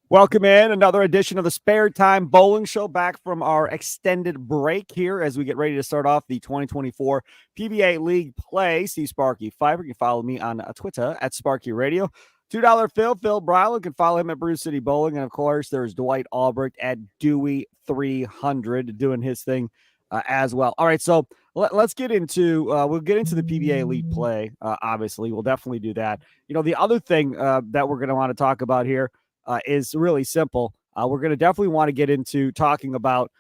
Welcome in another edition of the Spare Time Bowling Show, back from our extended break here as we get ready to start off the 2024 PBA League play. See Sparky, Fifer. You can follow me on Twitter at Sparky Radio. $2 Phil Brylow. You can follow him at Brew City Bowling. And of course, there's Dwight Albright at Dewey300 doing his thing as well. All right, so let's get into we'll get into the PBA Elite play. Obviously, we'll definitely do that. The other thing that we're going to want to talk about here is really simple. We're going to definitely want to get into talking about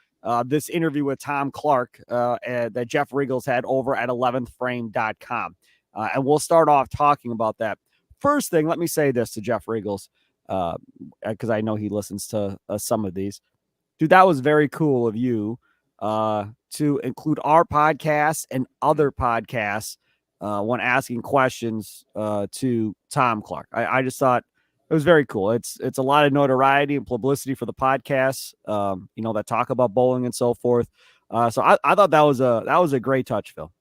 this interview with Tom Clark that Jeff Richgels had over at 11thframe.com. And we'll start off talking about that. First thing, let me say this to Jeff Richgels, because I know he listens to some of these. Dude, that was very cool of you to include our podcast and other podcasts when asking questions to Tom Clark. I just thought it was very cool. It's a lot of notoriety and publicity for the podcasts, that talk about bowling and so forth. So I thought that was a great touch, Phil.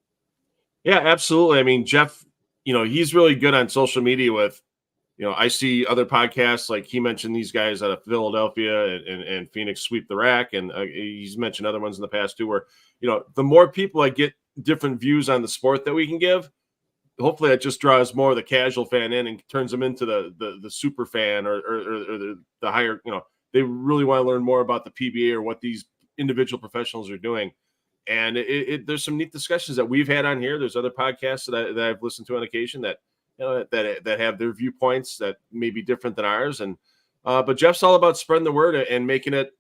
Yeah, absolutely. I mean, Jeff, he's really good on social media with, I see other podcasts, like he mentioned these guys out of Philadelphia and Phoenix Sweep the Rack. And he's mentioned other ones in the past too, where, the more people I get different views on the sport that we can give, hopefully that just draws more of the casual fan in and turns them into the super fan or the higher, they really want to learn more about the PBA or what these individual professionals are doing. And there's some neat discussions that we've had on here. There's other podcasts that I've listened to on occasion that, that have their viewpoints that may be different than ours. And, but Jeff's all about spreading the word and making it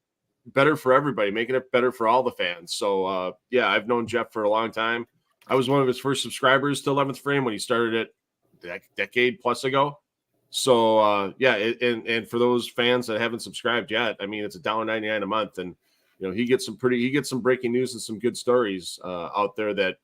better for everybody, making it better for all the fans. So yeah, I've known Jeff for a long time. I was one of his first subscribers to 11th Frame when he started it a decade plus ago. So yeah, and for those fans that haven't subscribed yet, I mean, it's $1.99 a month, and he gets some breaking news and some good stories out there that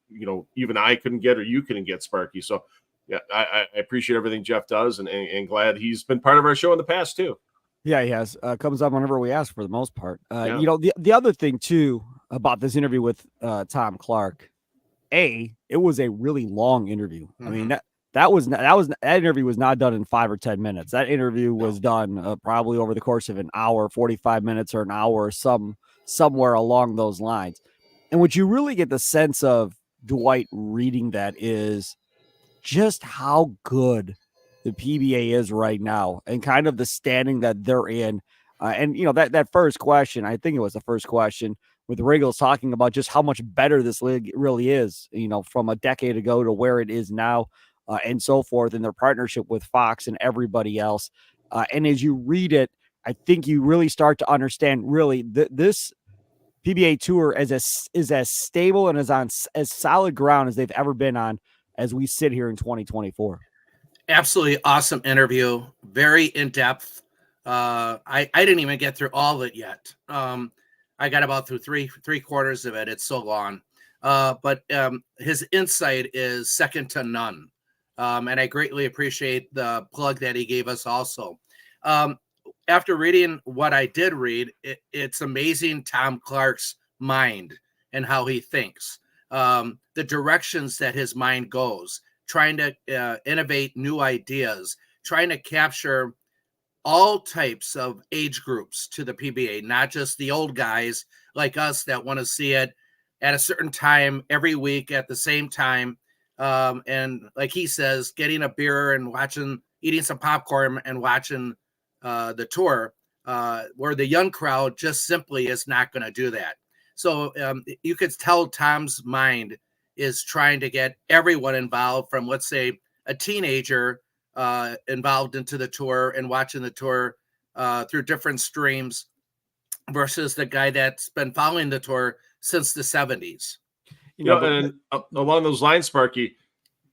even I couldn't get or you couldn't get, Sparky. So yeah, I appreciate everything Jeff does, and glad he's been part of our show in the past too. Yeah, he has. Comes up whenever we ask for the most part. Yeah. The other thing too about this interview with Tom Clark. It was a really long interview. Mm-hmm. I mean, that interview was not done in 5 or 10 minutes. That interview was done probably over the course of an hour, 45 minutes, or an hour, somewhere along those lines. And what you really get the sense of Dwight reading that is just how good the PBA is right now, and kind of the standing that they're in. And that first question, I think it was the first question, with Richgels talking about just how much better this league really is, from a decade ago to where it is now, and so forth, and their partnership with Fox and everybody else. And as you read it, I think you really start to understand really this PBA tour is as stable and is on as solid ground as they've ever been on as we sit here in 2024. Absolutely awesome interview. Very in-depth. I didn't even get through all of it yet. I got about through three quarters of it. It's so long. But his insight is second to none. And I greatly appreciate the plug that he gave us also. After reading what I did read, it's amazing Tom Clark's mind and how he thinks. The directions that his mind goes, trying to innovate new ideas, trying to capture all types of age groups to the PBA, not just the old guys like us that want to see it at a certain time every week at the same time. And like he says, getting a beer and eating some popcorn and watching the tour, where the young crowd just simply is not going to do that. So you could tell Tom's mind is trying to get everyone involved, from, let's say, a teenager involved into the tour and watching the tour through different streams versus the guy that's been following the tour since the 70s. And along those lines, Sparky,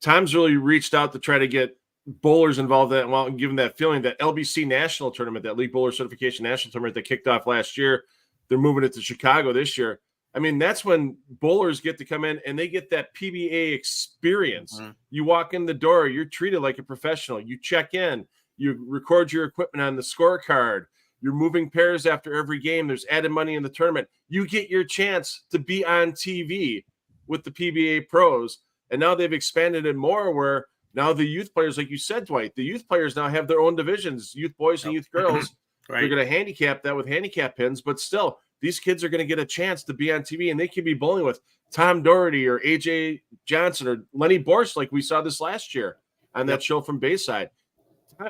Tom's really reached out to try to get bowlers involved in that, while giving that feeling that LBC national tournament, that League Bowler Certification National Tournament that kicked off last year, they're moving it to Chicago this year. I mean, that's when bowlers get to come in and they get that PBA experience. Mm-hmm. You walk in the door, you're treated like a professional. You check in, you record your equipment on the scorecard. You're moving pairs after every game. There's added money in the tournament. You get your chance to be on TV with the PBA pros. And now they've expanded it more, where now the youth players, like you said, Dwight, the youth players now have their own divisions, youth boys and youth girls. Right. They're going to handicap that with handicap pins, but still, these kids are going to get a chance to be on TV, and they can be bowling with Tom Doherty or AJ Johnson or Lenny Borst, like we saw this last year on that show from Bayside.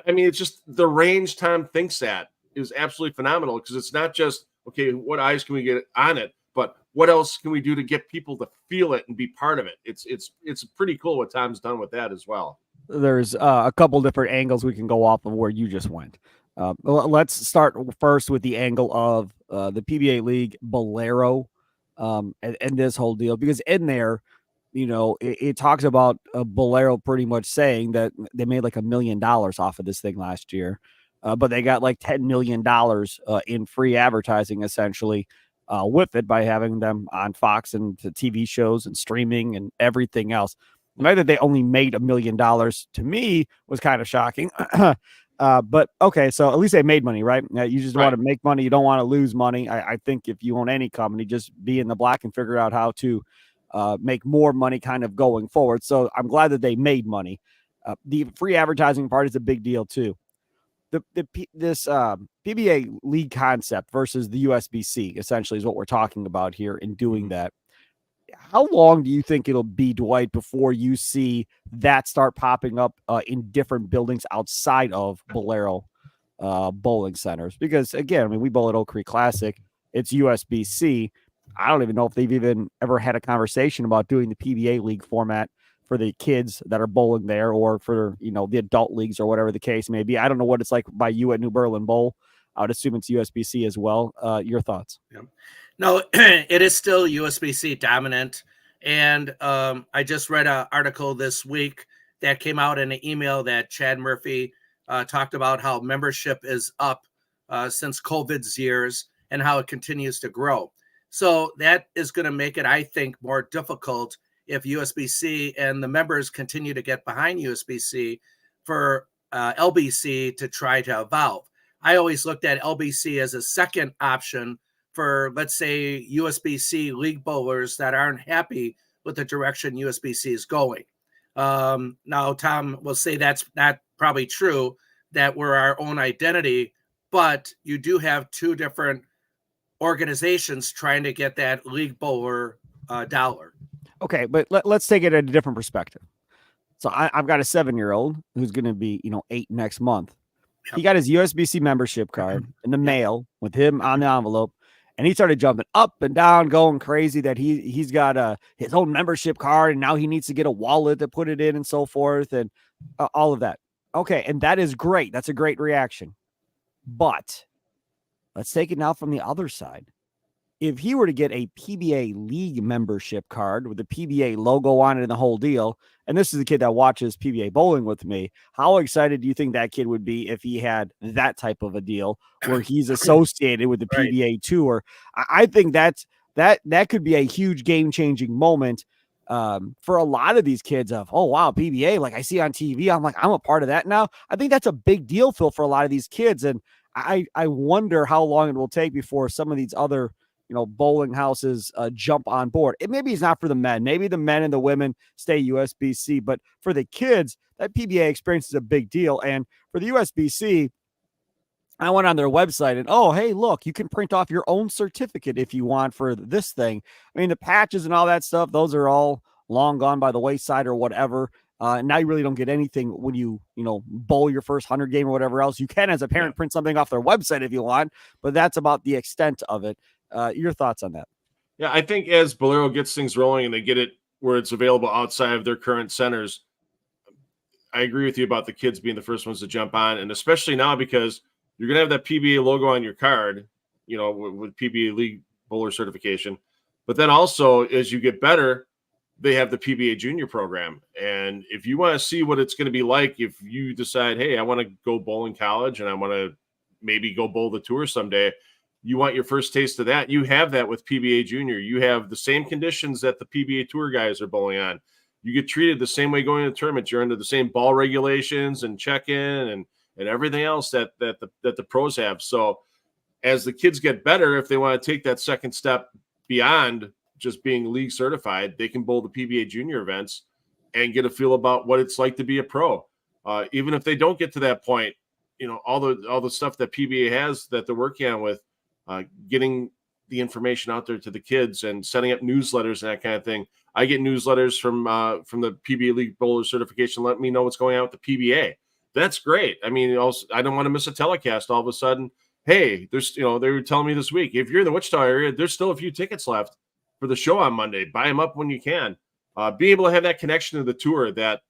I mean, it's just the range Tom thinks at is absolutely phenomenal, because it's not just, okay, what eyes can we get on it, but what else can we do to get people to feel it and be part of it? It's pretty cool what Tom's done with that as well. There's a couple different angles we can go off of where you just went. Let's start first with the angle of the PBA League Brylow and this whole deal, because in there, it talks about Brylow pretty much saying that they made like $1 million off of this thing last year, but they got like $10 million in free advertising essentially with it by having them on Fox and the TV shows and streaming and everything else. The fact that they only made $1 million to me was kind of shocking. But okay, so at least they made money, right? You just want to make money. You don't want to lose money. I think if you own any company, just be in the black and figure out how to make more money kind of going forward. So I'm glad that they made money. The free advertising part is a big deal too. This PBA League concept versus the USBC essentially is what we're talking about here in doing that. How long do you think it'll be, Dwight, before you see that start popping up in different buildings outside of Brylow bowling centers? Because again, I mean, we bowl at Oak Creek Classic. It's USBC. I don't even know if they've even ever had a conversation about doing the PBA League format for the kids that are bowling there, or for, the adult leagues or whatever the case may be. I don't know what it's like by you at New Berlin Bowl. I would assume it's USBC as well. Your thoughts? Yeah. No, it is still USBC dominant. And I just read an article this week that came out in an email that Chad Murphy talked about how membership is up since COVID's years and how it continues to grow. So that is going to make it, I think, more difficult if USBC and the members continue to get behind USBC for LBC to try to evolve. I always looked at LBC as a second option for, let's say, USBC league bowlers that aren't happy with the direction USBC is going. Now, Tom will say that's not probably true, that we're our own identity, but you do have two different organizations trying to get that league bowler dollar. Okay, but let's take it at a different perspective. So I've got a 7-year-old who's going to be, 8 next month. Yep. He got his USBC membership card in the mail with him on the envelope, and he started jumping up and down, going crazy that he's got his own membership card, and now he needs to get a wallet to put it in and so forth, and all of that. Okay, and that is great. That's a great reaction. But let's take it now from the other side. If he were to get a PBA League membership card with the PBA logo on it and the whole deal, and this is the kid that watches PBA bowling with me, how excited do you think that kid would be if he had that type of a deal where he's associated with the PBA Tour? I think that could be a huge game-changing moment for a lot of these kids of, oh, wow, PBA, like I see on TV, I'm like, I'm a part of that now. I think that's a big deal, Phil, for a lot of these kids. And I wonder how long it will take before some of these other bowling houses jump on board. Maybe it's not for the men. Maybe the men and the women stay USBC, but for the kids, that PBA experience is a big deal. And for the USBC, I went on their website and, oh, hey, look, you can print off your own certificate if you want for this thing. I mean, the patches and all that stuff, those are all long gone by the wayside or whatever. Now you really don't get anything when you bowl your first 100 game or whatever else. You can, as a parent, print something off their website if you want, but that's about the extent of it. Your thoughts on that? Yeah, I think as Brylow gets things rolling and they get it where it's available outside of their current centers, I agree with you about the kids being the first ones to jump on, and especially now because you're going to have that PBA logo on your card, with PBA League bowler certification. But then also, as you get better, they have the PBA Junior program. And if you want to see what it's going to be like if you decide, hey, I want to go bowl in college and I want to maybe go bowl the tour someday, you want your first taste of that, you have that with PBA Junior. You have the same conditions that the PBA Tour guys are bowling on. You get treated the same way going to the tournament. You're under the same ball regulations and check-in and everything else that the pros have. So as the kids get better, if they want to take that second step beyond just being league certified, they can bowl the PBA Junior events and get a feel about what it's like to be a pro. Even if they don't get to that point, all the stuff that PBA has that they're working on with getting the information out there to the kids and setting up newsletters and that kind of thing. I get newsletters from the PBA League Bowler Certification, let me know what's going on with the PBA. That's great. I mean, also, I don't want to miss a telecast. All of a sudden, hey, there's, they were telling me this week, if you're in the Wichita area, there's still a few tickets left for the show on Monday. Buy them up when you can. Be able to have that connection to the tour that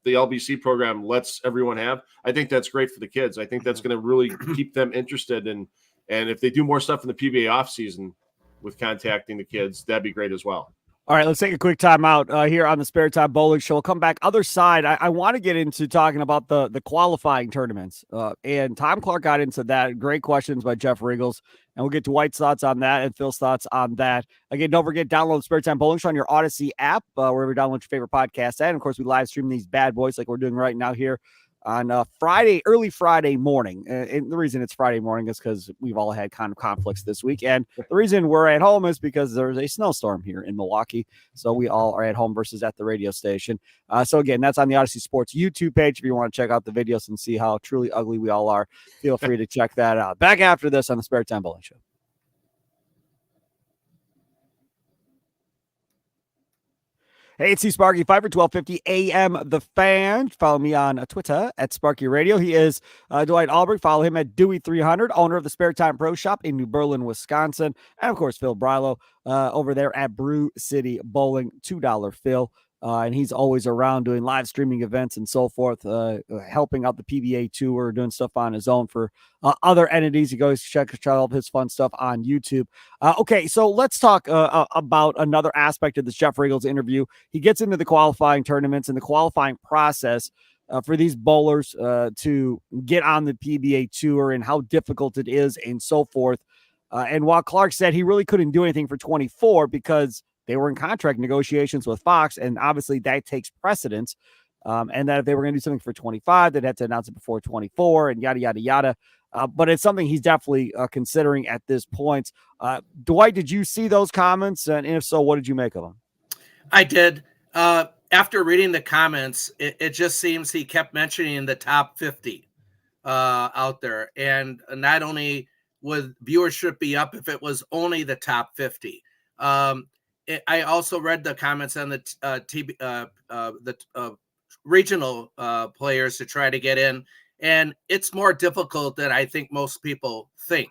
the LBC program lets everyone have. I think that's great for the kids. I think that's going to really keep them interested. And if they do more stuff in the PBA off season with contacting the kids, that'd be great as well. All right, let's take a quick time out here on the Spare Time Bowling Show. We'll come back. Other side, I want to get into talking about the qualifying tournaments. And Tom Clark got into that. Great questions by Jeff Richgels. And we'll get Dwight's thoughts on that and Phil's thoughts on that. Again, don't forget, download the Spare Time Bowling Show on your Odyssey app, wherever you download your favorite podcast at. And, of course, we live stream these bad boys like we're doing right now here on early Friday morning. And the reason it's Friday morning is because we've all had kind of conflicts this week. And the reason we're at home is because there's a snowstorm here in Milwaukee. So we all are at home versus at the radio station. So again, that's on the Odyssey Sports YouTube page. If you want to check out the videos and see how truly ugly we all are, feel free to check that out. Back after this on the Spare Time Bowling Show. Hey, it's Sparky Fifer, 1250 AM The Fan. Follow me on Twitter at Sparky Radio. He is Dwight Albright. Follow him at Dewey300, owner of the Spare Time Pro Shop in New Berlin, Wisconsin. And, of course, Phil Brylow over there at Brew City Bowling, $2 Phil. And he's always around doing live streaming events and so forth, helping out the PBA Tour, doing stuff on his own for other entities. You go check all of his fun stuff on YouTube. Okay, so let's talk about another aspect of this Jeff Richgels interview. He gets into the qualifying tournaments and the qualifying process for these bowlers to get on the PBA Tour and how difficult it is and so forth. And while Clark said he really couldn't do anything for 24 because they were in contract negotiations with Fox, and obviously that takes precedence. And that if they were going to do something for 25, they'd have to announce it before 24 and yada, yada, yada. But it's something he's definitely considering at this point. Dwight, did you see those comments? And if so, what did you make of them? I did. After reading the comments, it just seems he kept mentioning the top 50 out there. And not only would viewership be up if it was only the top 50. I also read the comments on the regional players to try to get in, and it's more difficult than I think most people think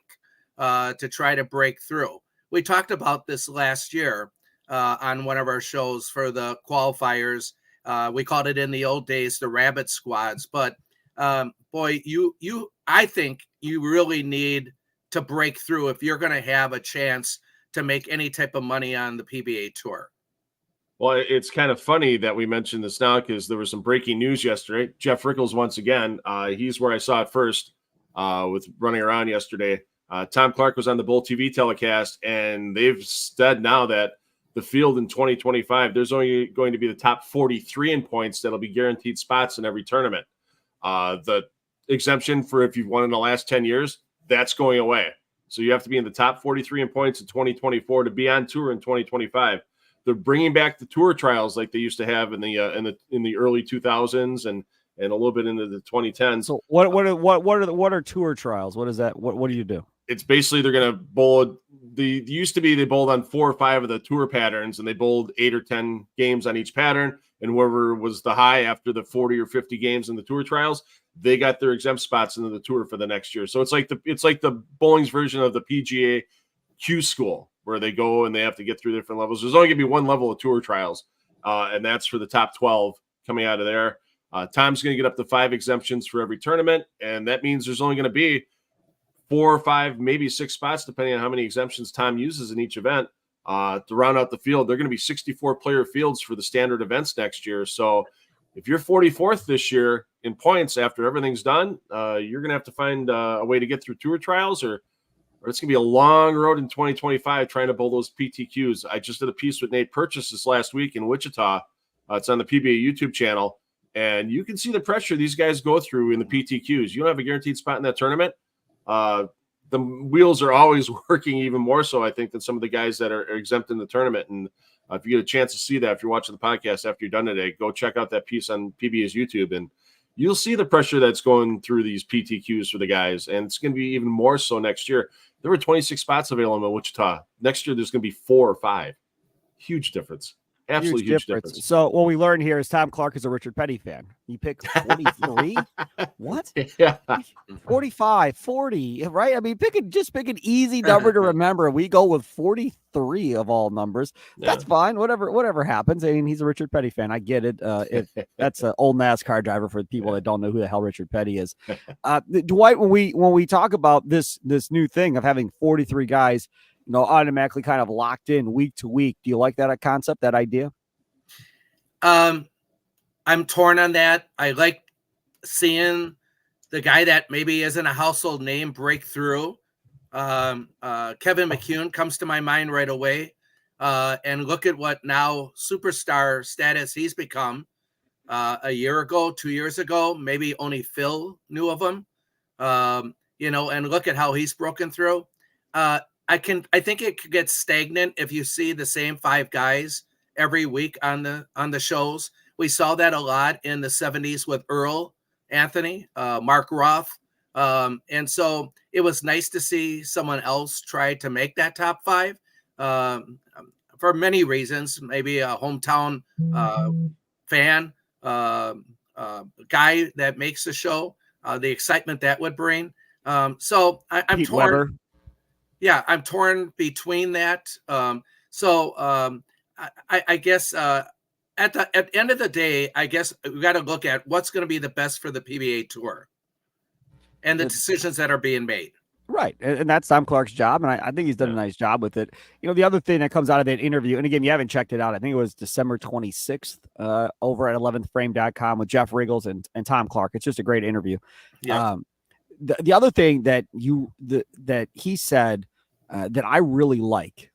to try to break through. We talked about this last year on one of our shows for the qualifiers. We called it in the old days the rabbit squads, but boy, I think you really need to break through if you're going to have a chance to make any type of money on the PBA Tour. Well, it's kind of funny that we mentioned this now because there was some breaking news yesterday. Jeff Richgels, once again, he's where I saw it first with running around yesterday. Tom Clark was on the Bull TV telecast, and they've said now that the field in 2025, there's only going to be the top 43 in points that'll be guaranteed spots in every tournament. The exemption for if you've won in the last 10 years, that's going away. So you have to be in the top 43 in points in 2024 to be on tour in 2025. They're bringing back the tour trials like they used to have in the early 2000s and a little bit into the 2010s. So what are tour trials? What is that? What do you do? It's basically they're going to bowl. They bowled on 4 or 5 of the tour patterns, and they bowled 8 or 10 games on each pattern. And whoever was the high after the 40 or 50 games in the tour trials, they got their exempt spots into the tour for the next year. So it's like the bowling's version of the PGA Q school, where they go and they have to get through different levels. There's only going to be one level of tour trials, and that's for the top 12 coming out of there. Tom's going to get up to 5 exemptions for every tournament, and that means there's only going to be 4 or 5, maybe 6 spots, depending on how many exemptions Tom uses in each event to round out the field. They're going to be 64-player fields for the standard events next year. So if you're 44th this year in points after everything's done, you're going to have to find a way to get through tour trials, or it's going to be a long road in 2025 trying to bowl those PTQs. I just did a piece with Nate Purchase this last week in Wichita. It's on the PBA YouTube channel, and you can see the pressure these guys go through in the PTQs. You don't have a guaranteed spot in that tournament. The wheels are always working even more so, I think, than some of the guys that are exempt in the tournament. And if you get a chance to see that, if you're watching the podcast after you're done today, go check out that piece on PBA's YouTube, and you'll see the pressure that's going through these PTQs for the guys, and it's going to be even more so next year. There were 26 spots available in Wichita. Next year, there's going to be 4 or 5. Huge difference. Absolutely huge difference. So what we learned here is Tom Clark is a Richard Petty fan. You picked 43? What? Yeah. 45, 40, right? I mean, pick an easy number to remember. We go with 43 of all numbers. That's fine. Whatever happens. I mean, he's a Richard Petty fan. I get it. If that's an old NASCAR driver for the people that don't know who the hell Richard Petty is. Dwight, when we talk about this new thing of having 43 guys, automatically kind of locked in week to week. Do you like that concept, that idea? I'm torn on that. I like seeing the guy that maybe isn't a household name break through. Kevin McCune comes to my mind right away. And look at what now superstar status he's become. A year ago, 2 years ago, maybe only Phil knew of him. And look at how he's broken through. I think it could get stagnant if you see the same 5 guys every week on the shows. We saw that a lot in the 70s with Earl Anthony, Mark Roth. And so it was nice to see someone else try to make that top 5 for many reasons, maybe a hometown fan, guy that makes the show, the excitement that would bring. So I'm Pete torn. Weber. Yeah, I'm torn between that. I guess at the end of the day, I guess we got to look at what's going to be the best for the PBA Tour and the decisions that are being made. Right. And that's Tom Clark's job. And I think he's done a nice job with it. The other thing that comes out of that interview, and again, you haven't checked it out. I think it was December 26th over at 11thframe.com with Jeff Richgels and Tom Clark. It's just a great interview. Yeah. The other thing that that he said that I really like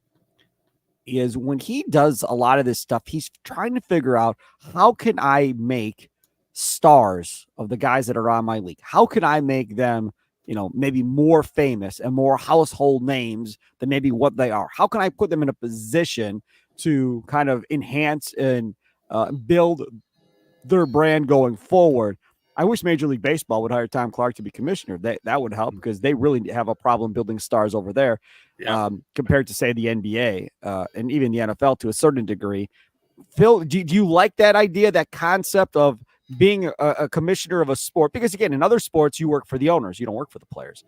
is when he does a lot of this stuff, he's trying to figure out, how can I make stars of the guys that are on my league? How can I make them, maybe more famous and more household names than maybe what they are? How can I put them in a position to kind of enhance and build their brand going forward? I wish Major League Baseball would hire Tom Clark to be commissioner. That would help, because they really have a problem building stars over there, compared to, say, the NBA and even the NFL to a certain degree. Phil, do you like that idea, that concept of being a commissioner of a sport? Because, again, in other sports, you work for the owners. You don't work for the players.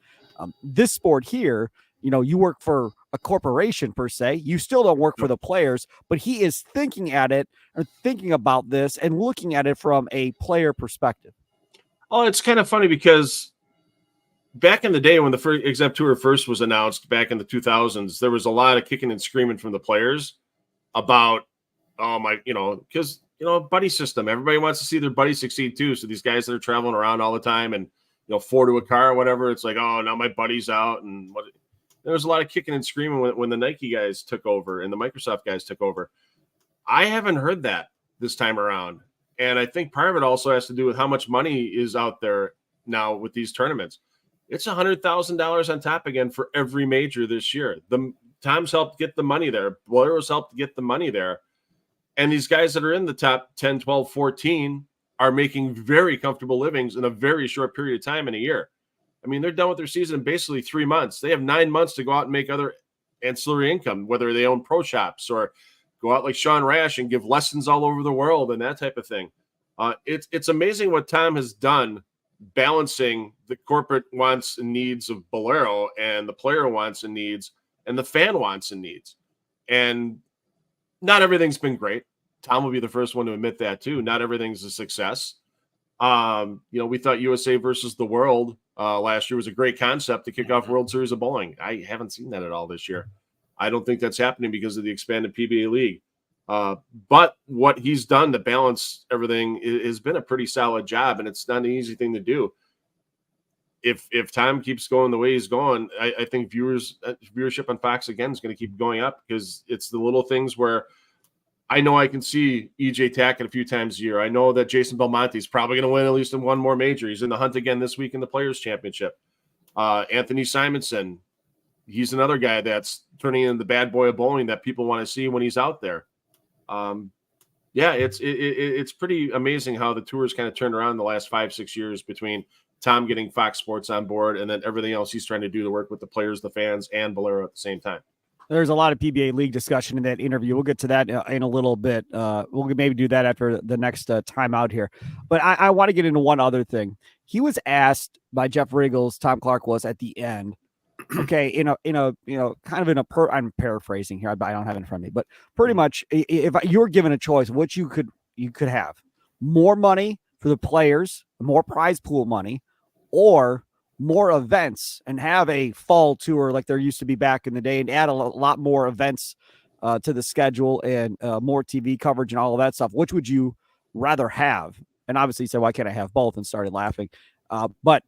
This sport here, you work for a corporation per se. You still don't work for the players, but he is thinking about this and looking at it from a player perspective. Oh, it's kind of funny because back in the day when the first Exempt Tour first was announced back in the 2000s, there was a lot of kicking and screaming from the players about, because, buddy system. Everybody wants to see their buddy succeed too. So these guys that are traveling around all the time and, 4 to a car or whatever, it's like, oh, now my buddy's out. And there was a lot of kicking and screaming when the Nike guys took over and the Microsoft guys took over. I haven't heard that this time around. And I think part of it also has to do with how much money is out there now with these tournaments. It's $100,000 on top again for every major this year. The Tom's helped get the money there. Blair's helped get the money there. And these guys that are in the top 10, 12, 14 are making very comfortable livings in a very short period of time in a year. I mean, they're done with their season in basically 3 months. They have 9 months to go out and make other ancillary income, whether they own pro shops or go out like Sean Rash and give lessons all over the world and that type of thing. It's amazing what Tom has done, balancing the corporate wants and needs of Bolero and the player wants and needs and the fan wants and needs. And not everything's been great. Tom will be the first one to admit that too. Not everything's a success. We thought USA versus the world last year was a great concept to kick off World Series of Bowling. I haven't seen that at all this year. I don't think that's happening because of the expanded PBA League. But what he's done to balance everything has been a pretty solid job, and it's not an easy thing to do. If Tom keeps going the way he's going, I think viewership on Fox again is going to keep going up, because it's the little things where I know I can see EJ Tackett a few times a year. I know that Jason Belmonte is probably going to win at least in one more major. He's in the hunt again this week in the Players' Championship. Anthony Simonson, he's another guy that's turning into the bad boy of bowling that people want to see when he's out there. Yeah, it's pretty amazing how the tour's kind of turned around in the last 5-6 years between Tom getting Fox Sports on board and then everything else he's trying to do to work with the players, the fans, and Brylow at the same time. There's a lot of PBA League discussion in that interview. We'll get to that in a little bit. We'll maybe do that after the next time out here. But I want to get into one other thing. He was asked by Jeff Richgels, Tom Clark was at the end. Okay, I'm paraphrasing here. I don't have it in front of me, but pretty much, if you were given a choice, what you could have more money for the players, more prize pool money, or more events and have a fall tour like there used to be back in the day and add a lot more events to the schedule and more TV coverage and all of that stuff. Which would you rather have? And obviously he said, why can't I have both? And started laughing. But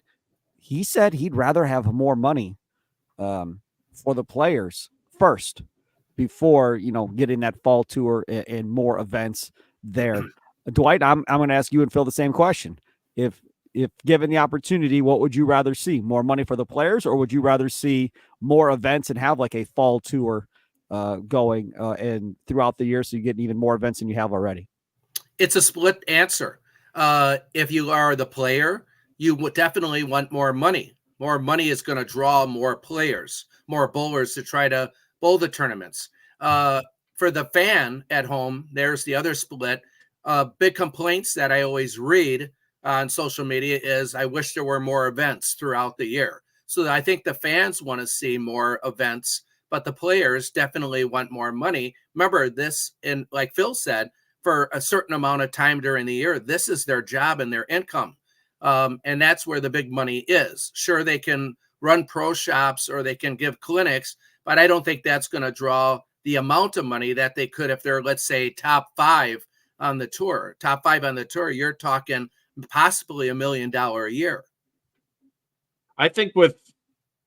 he said he'd rather have more money for the players first before, getting that fall tour and more events there. Dwight, I'm going to ask you and Phil the same question. If given the opportunity, what would you rather see? More money for the players, or would you rather see more events and have like a fall tour going and throughout the year so you get even more events than you have already? It's a split answer. If you are the player, you would definitely want more money. More money is going to draw more players, more bowlers to try to bowl the tournaments. For the fan at home, there's the other split. Big complaints that I always read on social media is I wish there were more events throughout the year. So I think the fans want to see more events, but the players definitely want more money. Remember this, and like Phil said, for a certain amount of time during the year, this is their job and their income. And that's where the big money is. Sure, they can run pro shops or they can give clinics, but I don't think that's going to draw the amount of money that they could if they're, let's say, top five on the tour. Top five on the tour, you're talking possibly $1 million a year. I think with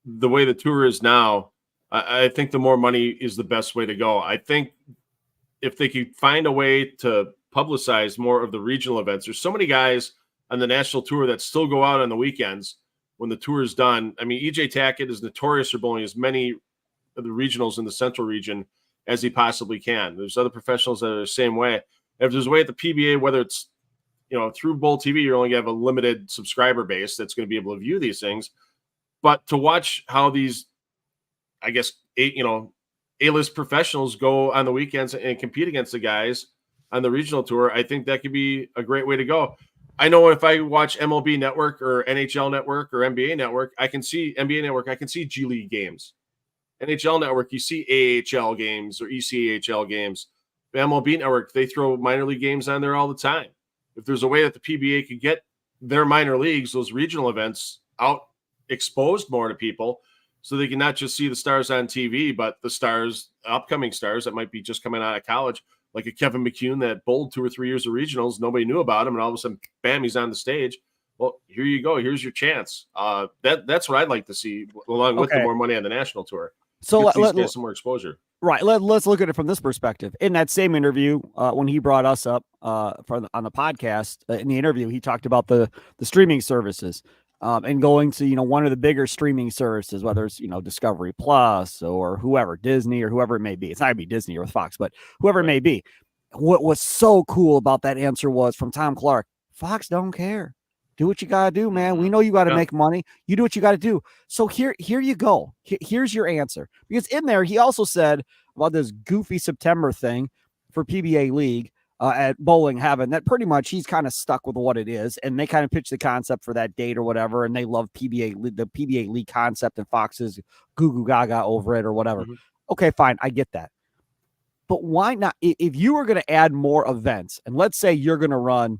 the way the tour is now, I think the more money is the best way to go. I think if they could find a way to publicize more of the regional events, there's so many guys on the national tour that still go out on the weekends when the tour is done. I mean, EJ Tackett is notorious for bowling as many of the regionals in the central region as he possibly can. There's other professionals that are the same way. If there's a way at the PBA, whether it's through Bowl TV, you only have a limited subscriber base that's going to be able to view these things. But to watch how these, I guess, A-list professionals go on the weekends and compete against the guys on the regional tour, I think that could be a great way to go. I know if I watch MLB Network or NHL Network or NBA Network, I can see NBA Network, I can see G League games. NHL Network, you see AHL games or ECHL games. The MLB Network, they throw minor league games on there all the time. If there's a way that the PBA could get their minor leagues, those regional events, out exposed more to people so they can not just see the stars on TV, but the stars, upcoming stars that might be just coming out of college, like a Kevin McCune that bowled 2 or 3 years of regionals. Nobody knew about him, and all of a sudden, bam, he's on the stage. Well, here you go. Here's your chance. That's what I'd like to see, along with the more money on the national tour. So let's get some more exposure. Right. Let's look at it from this perspective. In that same interview, when he brought us up on the podcast, in the interview, he talked about the streaming services and going to, one of the bigger streaming services, whether it's, Discovery Plus or whoever, Disney or whoever it may be. It's not going to be Disney or with Fox, but whoever it may be. What was so cool about that answer was from Tom Clark, Fox don't care. Do what you got to do, man. We know you got to make money. You do what you got to do. So here you go. Here's your answer. Because in there, he also said about this goofy September thing for PBA League at Bowling Heaven that pretty much he's kind of stuck with what it is. And they kind of pitched the concept for that date or whatever. And they love the PBA League concept, and Fox's goo gaga over it or whatever. Mm-hmm. Okay, fine. I get that. But why not? If you were going to add more events, and let's say you're going to run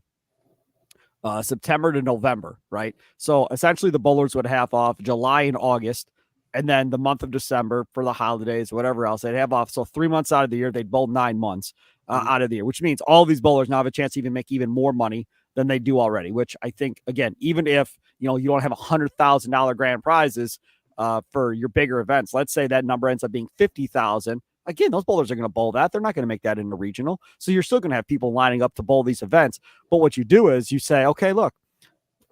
September to November, right? So essentially the bowlers would have off July and August, and then the month of December for the holidays, whatever else they'd have off. So 3 months out of the year, they'd bowl 9 months out of the year, which means all these bowlers now have a chance to even make even more money than they do already, which I think, again, even if, you don't have $100,000 grand prizes for your bigger events, let's say that number ends up being 50,000. Again, those bowlers are going to bowl that. They're not going to make that in the regional. So you're still going to have people lining up to bowl these events. But what you do is you say, okay, look,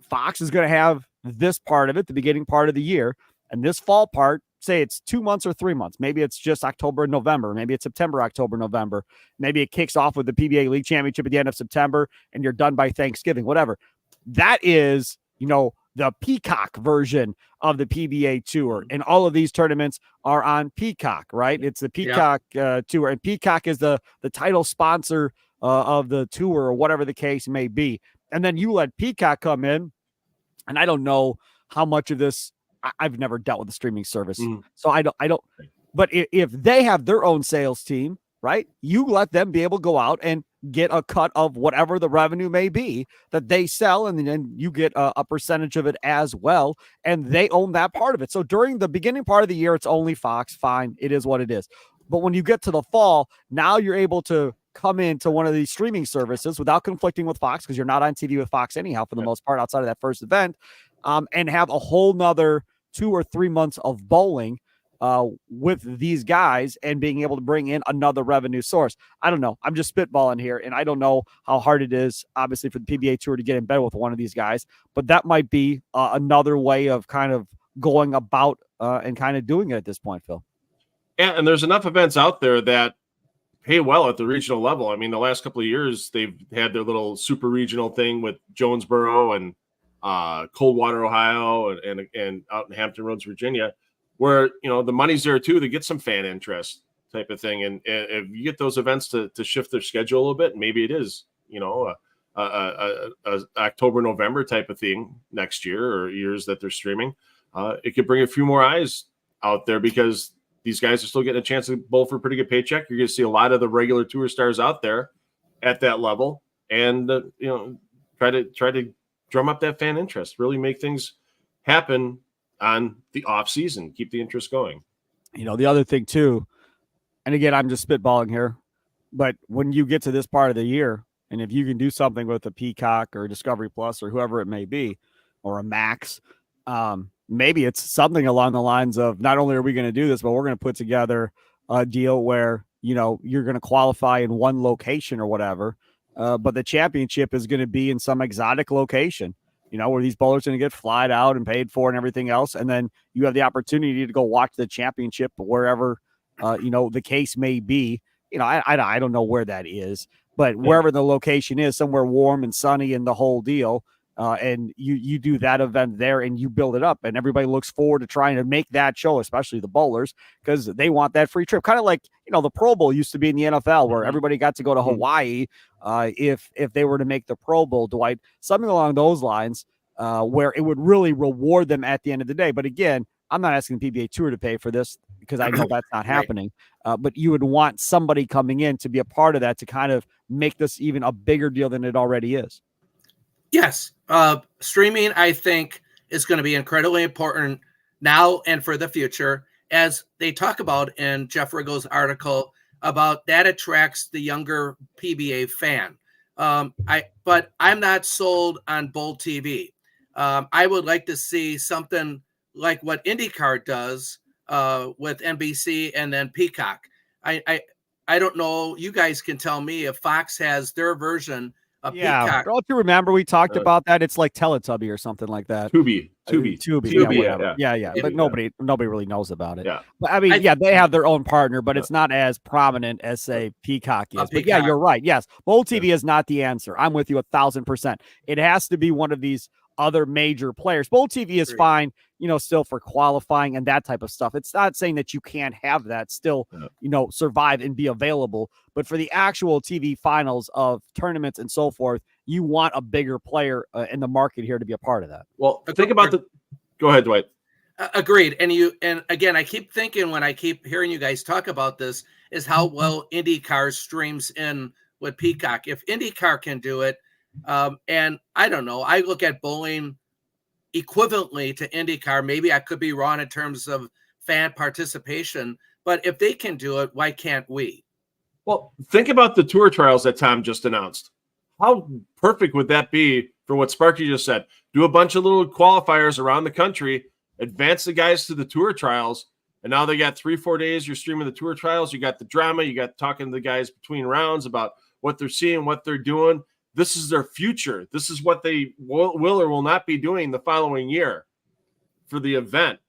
Fox is going to have this part of it, the beginning part of the year. And this fall part, say it's 2 months or 3 months. Maybe it's just October and November. Maybe it's September, October, November. Maybe it kicks off with the PBA League Championship at the end of September and you're done by Thanksgiving, whatever. That is, the Peacock version of the PBA Tour. And all of these tournaments are on Peacock, right? It's the Peacock Tour. And Peacock is the title sponsor of the tour or whatever the case may be. And then you let Peacock come in. And I don't know how much of this, I've never dealt with a streaming service. So I don't, but if they have their own sales team, right, you let them be able to go out and get a cut of whatever the revenue may be that they sell. And then you get a percentage of it as well. And they own that part of it. So during the beginning part of the year, it's only Fox. Fine. It is what it is. But when you get to the fall, now you're able to come into one of these streaming services without conflicting with Fox, because you're not on TV with Fox anyhow, for the most part, outside of that first event, and have a whole nother 2 or 3 months of bowling with these guys and being able to bring in another revenue source. I don't know. I'm just spitballing here, and I don't know how hard it is, obviously, for the PBA Tour to get in bed with one of these guys, but that might be another way of kind of going about and kind of doing it at this point, Phil. Yeah, and there's enough events out there that pay well at the regional level. I mean, the last couple of years, they've had their little super regional thing with Jonesboro and Coldwater, Ohio, and out in Hampton Roads, Virginia, where, the money's there too to get some fan interest type of thing. And if you get those events to shift their schedule a little bit, maybe it is, a October, November type of thing next year or years that they're streaming. It could bring a few more eyes out there, because these guys are still getting a chance to bowl for a pretty good paycheck. You're going to see a lot of the regular tour stars out there at that level, and try to drum up that fan interest, really make things happen on the off season, keep the interest going. The other thing too, and again, I'm just spitballing here, but when you get to this part of the year, and if you can do something with a Peacock or Discovery Plus or whoever it may be, or a Max, maybe it's something along the lines of, not only are we going to do this, but we're going to put together a deal where, you're going to qualify in one location or whatever, but the championship is going to be in some exotic location, where these bowlers are going to get flied out and paid for and everything else. And then you have the opportunity to go watch the championship wherever, the case may be. I don't know where that is, but wherever the location is, somewhere warm and sunny and the whole deal. And you do that event there and you build it up, and everybody looks forward to trying to make that show, especially the bowlers, because they want that free trip. Kind of like, the Pro Bowl used to be in the NFL, where everybody got to go to Hawaii if they were to make the Pro Bowl, Dwight, something along those lines, where it would really reward them at the end of the day. But again, I'm not asking the PBA Tour to pay for this, because I know that's not happening. But you would want somebody coming in to be a part of that, to kind of make this even a bigger deal than it already is. Yes. Streaming, I think, is going to be incredibly important now and for the future, as they talk about in Jeff Richgels' article about that attracts the younger PBA fan. But I'm not sold on Bowl TV. I would like to see something like what IndyCar does with NBC and then Peacock. I don't know. You guys can tell me if Fox has their version. Peacock. Don't you remember we talked about that? It's like Teletubby or something like that. Tubi. Yeah. But nobody really knows about it. Yeah. But I mean, they have their own partner, but it's not as prominent as, say, Peacock is. But yeah, you're right. Yes, Bowl TV is not the answer. I'm with you 1,000%. It has to be one of these other major players. Bowl TV is fine, still for qualifying and that type of stuff. It's not saying that you can't have that still, survive and be available. But for the actual TV finals of tournaments and so forth, you want a bigger player in the market here to be a part of that. Well, think about go ahead, Dwight. Agreed. And again, I keep thinking, when I keep hearing you guys talk about this, is how well IndyCar streams in with Peacock. If IndyCar can do it, and I don't know, I look at bowling equivalently to IndyCar. Maybe I could be wrong in terms of fan participation, but if they can do it, why can't we? Well, think about the tour trials that Tom just announced. How perfect would that be for what Sparky just said? Do a bunch of little qualifiers around the country, advance the guys to the tour trials, and now they got 3-4 days. You're streaming the tour trials. You got the drama. You got talking to the guys between rounds about what they're seeing, what they're doing. This is their future. This is what they will or will not be doing the following year for the event.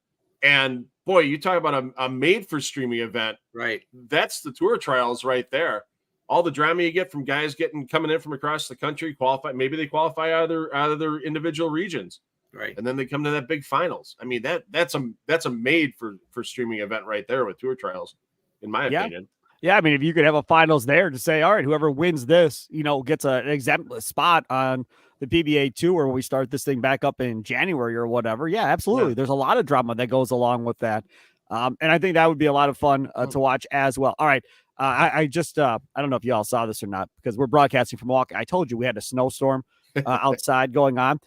And boy, you talk about a made for streaming event, Right. That's the tour trials right there. All the drama you get from guys coming in from across the country, qualify. Maybe they qualify out of their individual regions, Right. and then they come to that big finals. I mean, that's a made for streaming event right there with tour trials, in my opinion. Yeah, I mean, if you could have a finals there to say, all right, whoever wins this, gets an exempt spot on the PBA Tour when we start this thing back up in January or whatever. Yeah, absolutely. Yeah. There's a lot of drama that goes along with that. And I think that would be a lot of fun to watch as well. All right. I don't know if you all saw this or not, because we're broadcasting from Milwaukee. I told you we had a snowstorm outside going on.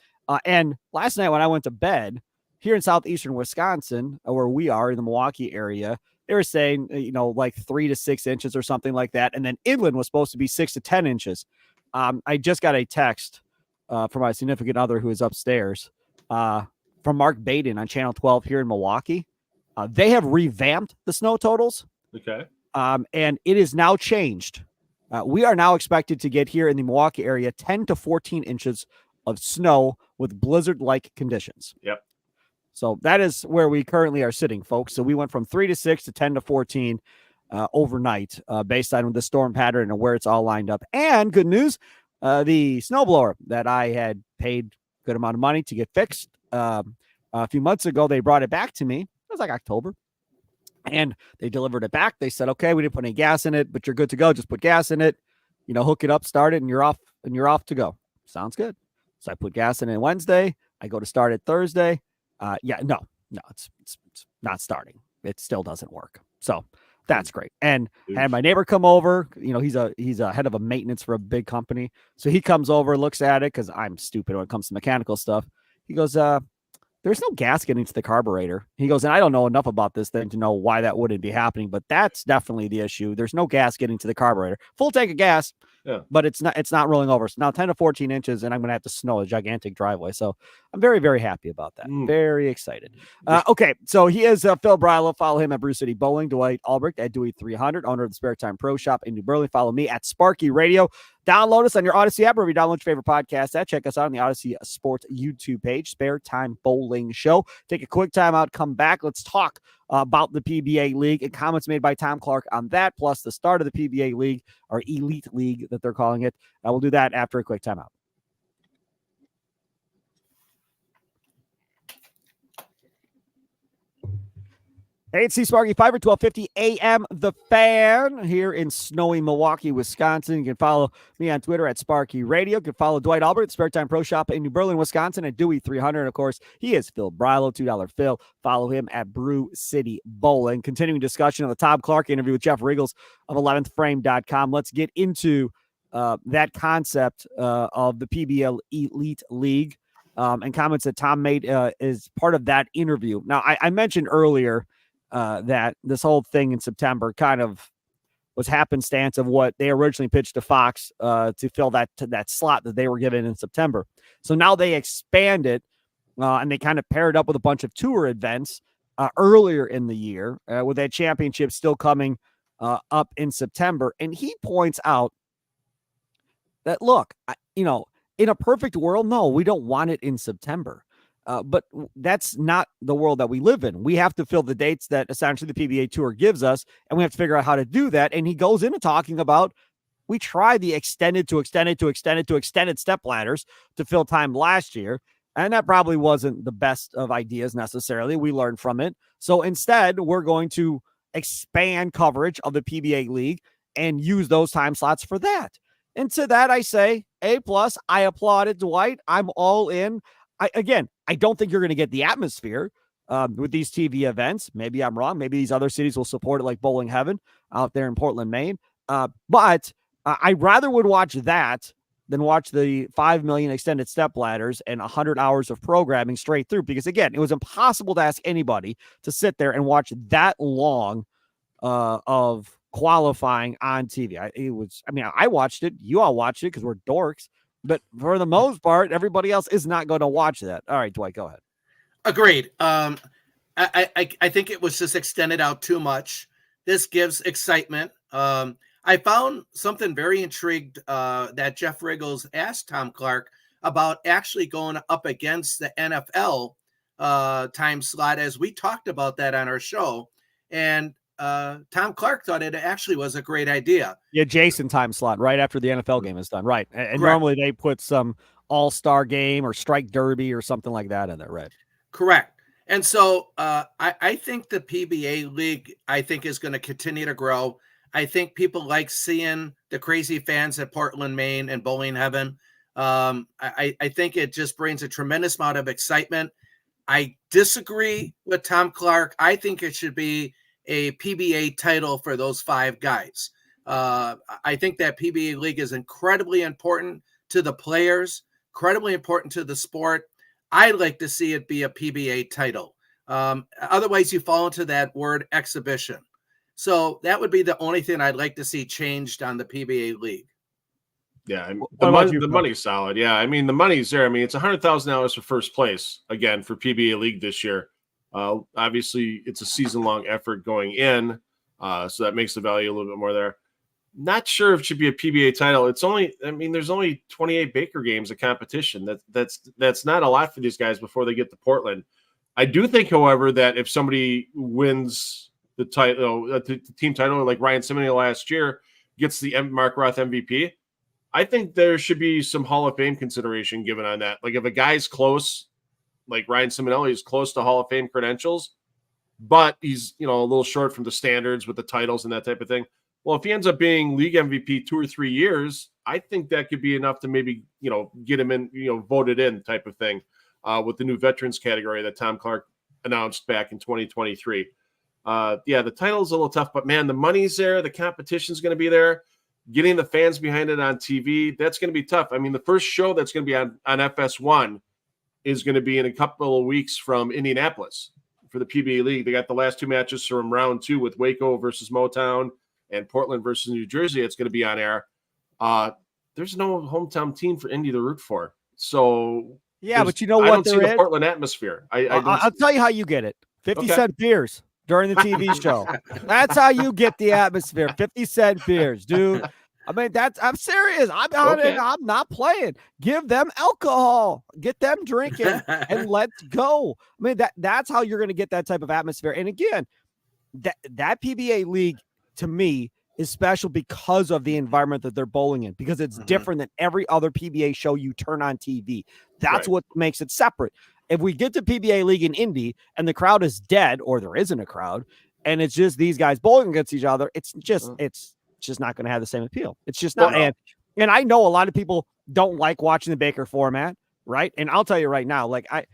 And last night when I went to bed here in southeastern Wisconsin, where we are in the Milwaukee area, they were saying, like 3 to 6 inches or something like that. And then inland was supposed to be 6 to 10 inches. I just got a text from my significant other who is upstairs from Mark Baden on Channel 12 here in Milwaukee. They have revamped the snow totals. Okay. And it is now changed. We are now expected to get here in the Milwaukee area 10 to 14 inches of snow with blizzard-like conditions. Yep. So that is where we currently are sitting, folks. So we went from 3 to 6 to 10 to 14 overnight based on the storm pattern and where it's all lined up. And good news, the snowblower that I had paid a good amount of money to get fixed a few months ago, they brought it back to me. It was like October. And they delivered it back. They said, okay, we didn't put any gas in it, but you're good to go. Just put gas in it, hook it up, start it, and you're off to go. Sounds good. So I put gas in it Wednesday. I go to start it Thursday. No, it's not starting. It still doesn't work. So that's great. And had my neighbor come over, he's a head of a maintenance for a big company. So he comes over, looks at it, because I'm stupid when it comes to mechanical stuff. He goes, there's no gas getting to the carburetor. He goes, and I don't know enough about this thing to know why that wouldn't be happening, but that's definitely the issue. There's no gas getting to the carburetor. Full tank of gas, but it's not rolling over. So now 10 to 14 inches, and I'm going to have to snow a gigantic driveway. So I'm very, very happy about that. Very excited. Okay, so he is Phil Brylow. Follow him at Brew City Bowling. Dwight Albright at Dewey 300, owner of the Spare Time Pro Shop in New Berlin. Follow me at Sparky Radio. Download us on your Odyssey app, wherever you download your favorite podcast at. Check us out on the Odyssey Sports YouTube page, Spare Time Bowling Show. Take a quick time out, come back. Let's talk about the PBA League and comments made by Tom Clark on that, plus the start of the PBA League, or Elite League that they're calling it. We'll do that after a quick timeout. Hey, it's Sparky, Fifer, 1250 AM, The Fan, here in snowy Milwaukee, Wisconsin. You can follow me on Twitter at Sparky Radio. You can follow Dwight Albright, the Spare Time Pro Shop in New Berlin, Wisconsin, at Dewey 300. And of course, he is Phil Brylow, $2 Phil. Follow him at Brew City Bowling. Continuing discussion of the Tom Clark interview with Jeff Richgels of 11thframe.com. Let's get into that concept of the PBA Elite League and comments that Tom made as part of that interview. Now, I mentioned earlier that this whole thing in September kind of was happenstance of what they originally pitched to Fox to fill that slot that they were given in September. So now they expand it and they kind of paired up with a bunch of tour events earlier in the year with that championship still coming up in September. And he points out that, look, in a perfect world, no, we don't want it in September. But that's not the world that we live in. We have to fill the dates that essentially the PBA Tour gives us, and we have to figure out how to do that. And he goes into talking about, we tried the extended step ladders to fill time last year, and that probably wasn't the best of ideas necessarily. We learned from it. So instead, we're going to expand coverage of the PBA League and use those time slots for that. And to that, I say, A+, I applaud it, Dwight. I'm all in. I don't think you're going to get the atmosphere with these TV events. Maybe I'm wrong. Maybe these other cities will support it, like Bowling Heaven out there in Portland, Maine. But I rather would watch that than watch the 5 million extended step ladders and 100 hours of programming straight through. Because again, it was impossible to ask anybody to sit there and watch that long of qualifying on TV. I watched it. You all watched it because we're dorks. But for the most part, everybody else is not going to watch that. All right, Dwight, go ahead. Agreed. I think it was just extended out too much. This gives excitement. I found something very intrigued that Jeff Richgels asked Tom Clark about actually going up against the NFL time slot, as we talked about that on our show. And Tom Clark thought it actually was a great idea. Yeah, Jason time slot right after the NFL game is done. Right. And Correct. normally they put some all-star game or strike derby or something like that in there, right? Correct. And so I think the PBA League, I think, is going to continue to grow. I think people like seeing the crazy fans at Portland, Maine and Bowling Heaven. I think it just brings a tremendous amount of excitement. I disagree with Tom Clark. I think it should be a PBA title for those 5 guys. I think that PBA League is incredibly important to the players, incredibly important to the sport. I'd like to see it be a PBA title. Otherwise, you fall into that word exhibition. So that would be the only thing I'd like to see changed on the PBA League. Yeah, the money's solid. Yeah, I mean, the money's there. I mean, it's $100,000 for first place, again, for PBA League this year. Obviously, it's a season-long effort going in, so that makes the value a little bit more there. Not sure if it should be a PBA title. There's only 28 Baker games of competition. That's not a lot for these guys before they get to Portland. I do think, however, that if somebody wins the title, the team title, like Ryan Simonelli last year, gets the Mark Roth MVP, I think there should be some Hall of Fame consideration given on that. Like if a guy's close, like Ryan Simonelli is close to Hall of Fame credentials, but he's a little short from the standards with the titles and that type of thing. Well, if he ends up being league MVP 2 or 3 years, I think that could be enough to maybe, get him in, voted in type of thing with the new veterans category that Tom Clark announced back in 2023. The title's a little tough, but man, the money's there. The competition's going to be there. Getting the fans behind it on TV, that's going to be tough. I mean, the first show that's going to be on FS1 is going to be in a couple of weeks from Indianapolis for the PBA League. They got the last 2 matches from round 2 with Waco versus Motown and Portland versus New Jersey. It's going to be on air. There's no hometown team for Indy to root for. So yeah, but you know what? I don't see the Portland atmosphere. I'll tell you how you get it. 50-cent beers during the TV show. That's how you get the atmosphere. 50-cent beers, dude. I mean, I'm serious. I'm not playing. Give them alcohol. Get them drinking and let's go. I mean, that's how you're going to get that type of atmosphere. And again, that PBA League to me is special because of the environment that they're bowling in, because it's different than every other PBA show you turn on TV. That's what makes it separate. If we get to PBA League in Indy and the crowd is dead, or there isn't a crowd, and it's just these guys bowling against each other, it's just not going to have the same appeal. It's just not. And I know a lot of people don't like watching the Baker format, right? And I'll tell you right now, like at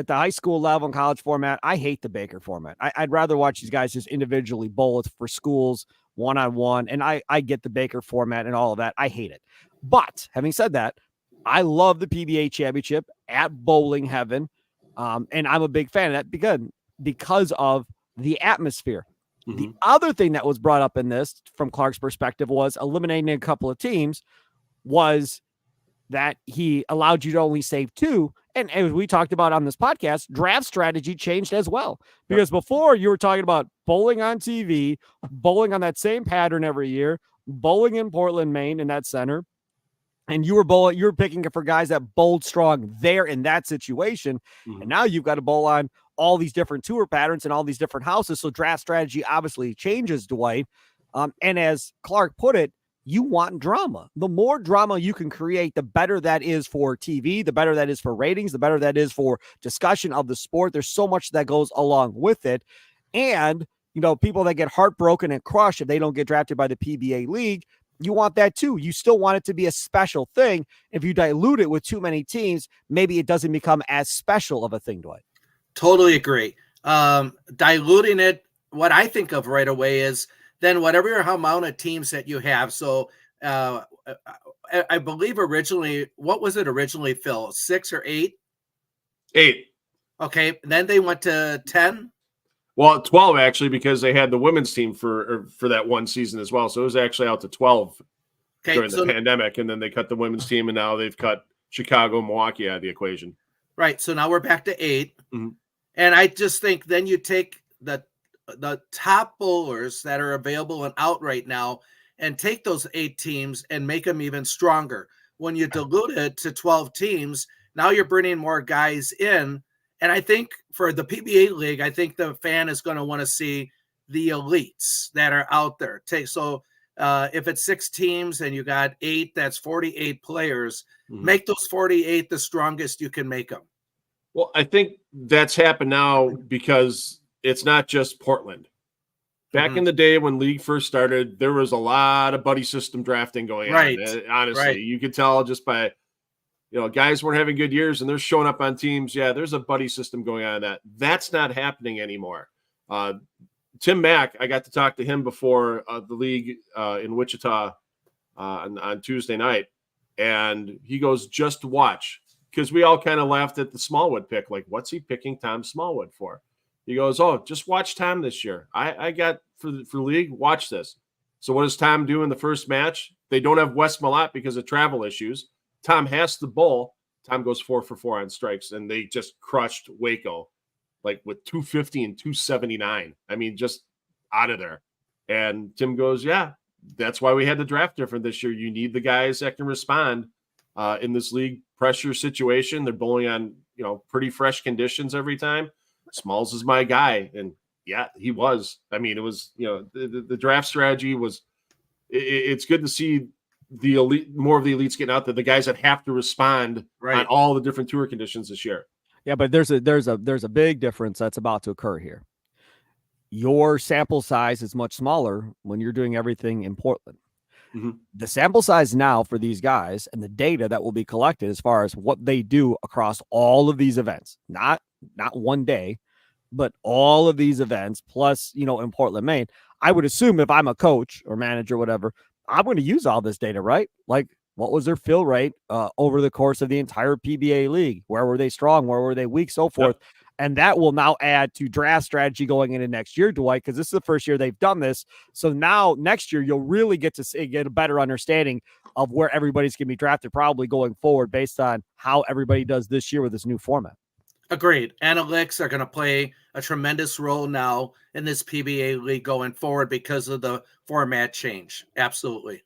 the high school level and college format, I hate the Baker format. I'd rather watch these guys just individually bowl for schools one-on-one. And I get the Baker format and all of that. I hate it. But having said that, I love the PBA championship at Bowling Heaven. And I'm a big fan of that because of the atmosphere. The other thing that was brought up in this from Clark's perspective was eliminating a couple of teams was that he allowed you to only save 2. And as we talked about on this podcast, draft strategy changed as well. Because before you were talking about bowling on TV, bowling on that same pattern every year, bowling in Portland, Maine in that center. And you were picking for guys that bowled strong there in that situation. And now you've got to bowl on all these different tour patterns and all these different houses. So draft strategy obviously changes, Dwight. And as Clark put it, you want drama. The more drama you can create, the better that is for TV, the better that is for ratings, the better that is for discussion of the sport. There's so much that goes along with it. And, people that get heartbroken and crushed if they don't get drafted by the PBA League, you want that too. You still want it to be a special thing. If you dilute it with too many teams, maybe it doesn't become as special of a thing, Dwight. Totally agree. Diluting it, what I think of right away is then whatever amount of teams that you have. So I believe originally, what was it originally, Phil? 6 or 8? 8. Okay. Then they went to 10. Well, 12 actually, because they had the women's team for that one season as well. So it was actually out to 12 during the pandemic, and then they cut the women's team, and now they've cut Chicago, Milwaukee out of the equation. Right. So now we're back to 8. And I just think then you take the top bowlers that are available and out right now and take those 8 teams and make them even stronger. When you dilute it to 12 teams, now you're bringing more guys in. And I think for the PBA League, I think the fan is going to want to see the elites that are out there. If it's 6 teams and you got 8, that's 48 players. Make those 48 the strongest you can make them. Well, I think that's happened now because it's not just Portland. Back in the day when league first started, there was a lot of buddy system drafting going on. Honestly, you could tell just by, guys weren't having good years and they're showing up on teams. Yeah, there's a buddy system going on. That's not happening anymore. Tim Mack, I got to talk to him before the league in Wichita on Tuesday night, and he goes, just watch. Because we all kind of laughed at the Smallwood pick. Like, what's he picking Tom Smallwood for? He goes, oh, just watch Tom this year. I got for league, watch this. So what does Tom do in the first match? They don't have Wes Malott because of travel issues. Tom has the bull. Tom goes 4 for 4 on strikes, and they just crushed Waco, like with 250 and 279. I mean, just out of there. And Tim goes, yeah, that's why we had the draft different this year. You need the guys that can respond in this league pressure situation. They're bowling on, pretty fresh conditions every time. Smalls is my guy. And yeah, he was. I mean, it was, the draft strategy was, it's good to see the elite, more of the elites getting out there, the guys that have to respond on all the different tour conditions this year. Yeah, but there's a big difference that's about to occur here. Your sample size is much smaller when you're doing everything in Portland. The sample size now for these guys and the data that will be collected as far as what they do across all of these events, not one day, but all of these events, plus, in Portland, Maine, I would assume if I'm a coach or manager, whatever, I'm going to use all this data, right? Like, what was their fill rate over the course of the entire PBA league? Where were they strong? Where were they weak? So forth. Yep. And that will now add to draft strategy going into next year, Dwight, because this is the first year they've done this. So now next year, you'll really get a better understanding of where everybody's going to be drafted probably going forward based on how everybody does this year with this new format. Agreed. Analytics are going to play a tremendous role now in this PBA league going forward because of the format change. Absolutely.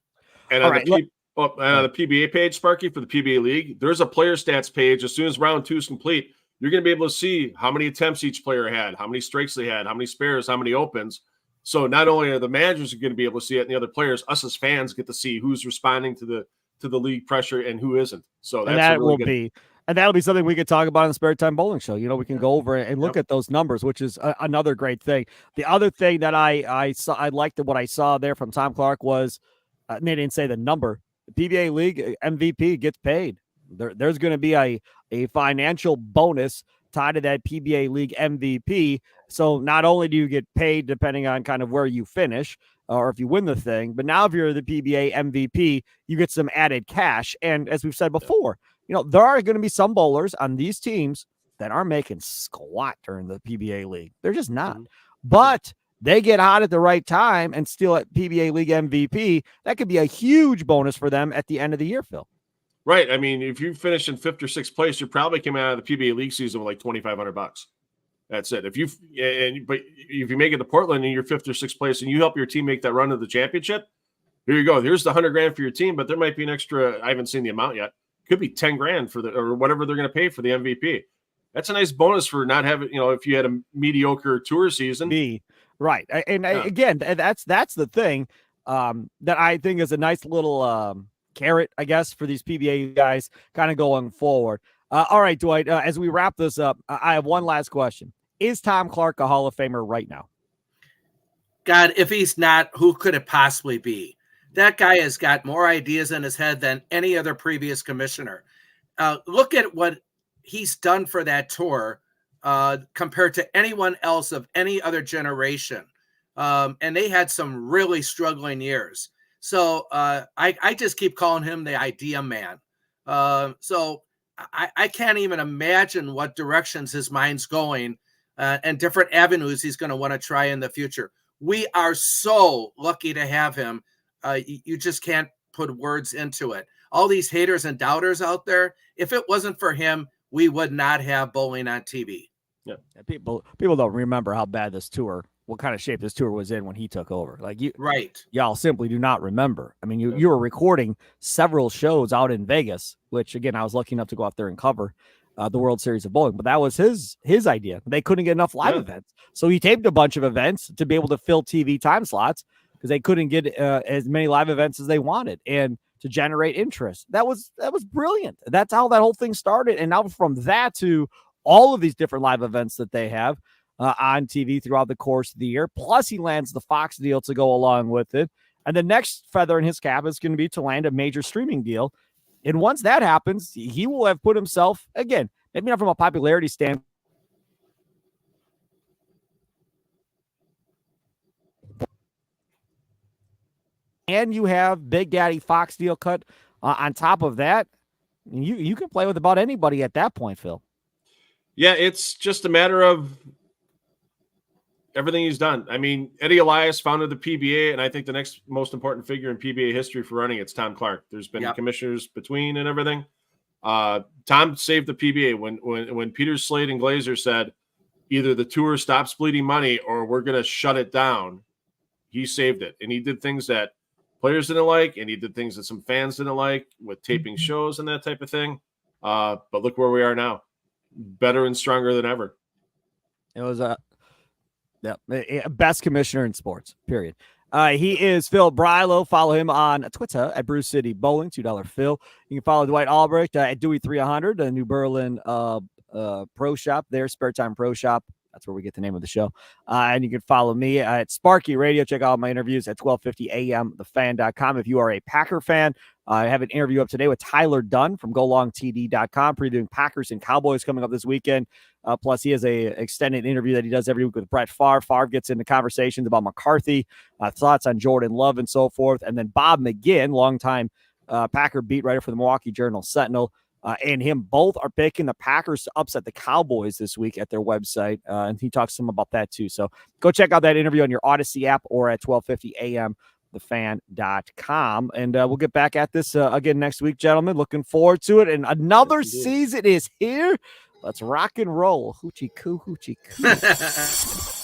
And on the PBA page, Sparky, for the PBA league, there's a player stats page. As soon as round 2 is complete, you're going to be able to see how many attempts each player had, how many strikes they had, how many spares, how many opens. So not only are the managers going to be able to see it, and the other players, us as fans get to see who's responding to the league pressure and who isn't. So that'll be something we could talk about on the Spare Time Bowling Show. We can go over and look at those numbers, which is another great thing. The other thing that I saw, I liked what I saw there from Tom Clark was, they didn't say the number. The PBA League MVP gets paid. There's going to be a financial bonus tied to that PBA League MVP. So not only do you get paid depending on kind of where you finish or if you win the thing, but now if you're the PBA MVP, you get some added cash. And as we've said before, there are going to be some bowlers on these teams that aren't making squat during the PBA League. They're just not. But they get hot at the right time and still at PBA League MVP. That could be a huge bonus for them at the end of the year, Phil. Right. I mean, if you finish in 5th or 6th place, you're probably coming out of the PBA League season with like $2,500. That's it. But if you make it to Portland and you're 5th or 6th place and you help your team make that run to the championship, here you go. Here's the $100,000 for your team, but there might be an extra. I haven't seen the amount yet. Could be $10,000 or whatever they're going to pay for the MVP. That's a nice bonus for not having, if you had a mediocre tour season. Right. And again, that's the thing that I think is a nice little carrot, I guess, for these PBA guys kind of going forward. All right, Dwight, as we wrap this up, I have one last question. Is Tom Clark a Hall of Famer right now? God, if he's not, who could it possibly be? That guy has got more ideas in his head than any other previous commissioner. Look at what he's done for that tour compared to anyone else of any other generation. And they had some really struggling years. So I just keep calling him the idea man. So I can't even imagine what directions his mind's going and different avenues he's going to want to try in the future. We are so lucky to have him. You just can't put words into it. All these haters and doubters out there, if it wasn't for him, we would not have bowling on TV. Yeah, people don't remember how bad this tour, what kind of shape this tour was in when he took over. Like y'all simply do not remember. I mean, you were recording several shows out in Vegas, which again I was lucky enough to go out there and cover the World Series of Bowling, but that was his idea. They couldn't get enough live events, so he taped a bunch of events to be able to fill TV time slots because they couldn't get as many live events as they wanted, and to generate interest. That was brilliant. That's how that whole thing started, and now from that to all of these different live events that they have on TV throughout the course of the year. Plus, he lands the Fox deal to go along with it, and the next feather in his cap is going to be to land a major streaming deal. And once that happens, he will have put himself, again, maybe not from a popularity standpoint, and you have Big Daddy Fox deal cut on top of that. You can play with about anybody at that point, Phil. Yeah, it's just a matter of everything he's done. I mean, Eddie Elias founded the PBA, and I think the next most important figure in PBA history for running it's Tom Clark. There's been commissioners between and everything. Tom saved the PBA when Peter Slade and Glazer said either the tour stops bleeding money or we're going to shut it down. He saved it, and he did things that players didn't like, and he did things that some fans didn't like with taping shows and that type of thing. But look where we are now, better and stronger than ever. It was best commissioner in sports, period. He is Phil Brylow. Follow him on Twitter at Bruce City Bowling, $2 Phil. You can follow Dwight Albright at Dewey 300, a New Berlin pro shop there, Spare Time Pro Shop. That's where we get the name of the show. And you can follow me at Sparky Radio. Check out my interviews at 12:50 a.m. thefan.com. If you are a Packer fan, I have an interview up today with Tyler Dunn from golongtd.com, previewing Packers and Cowboys coming up this weekend. Plus, he has a extended interview that he does every week with Brett Favre. Favre gets into conversations about McCarthy, thoughts on Jordan Love and so forth. And then Bob McGinn, longtime Packer beat writer for the Milwaukee Journal-Sentinel, and him both are picking the Packers to upset the Cowboys this week at their website. And he talks to them about that too. So go check out that interview on your Odyssey app or at 12:50 a.m. thefan.com. And we'll get back at this again next week, gentlemen. Looking forward to it. And another season is here. Let's rock and roll. Hoochie coo, hoochie coo.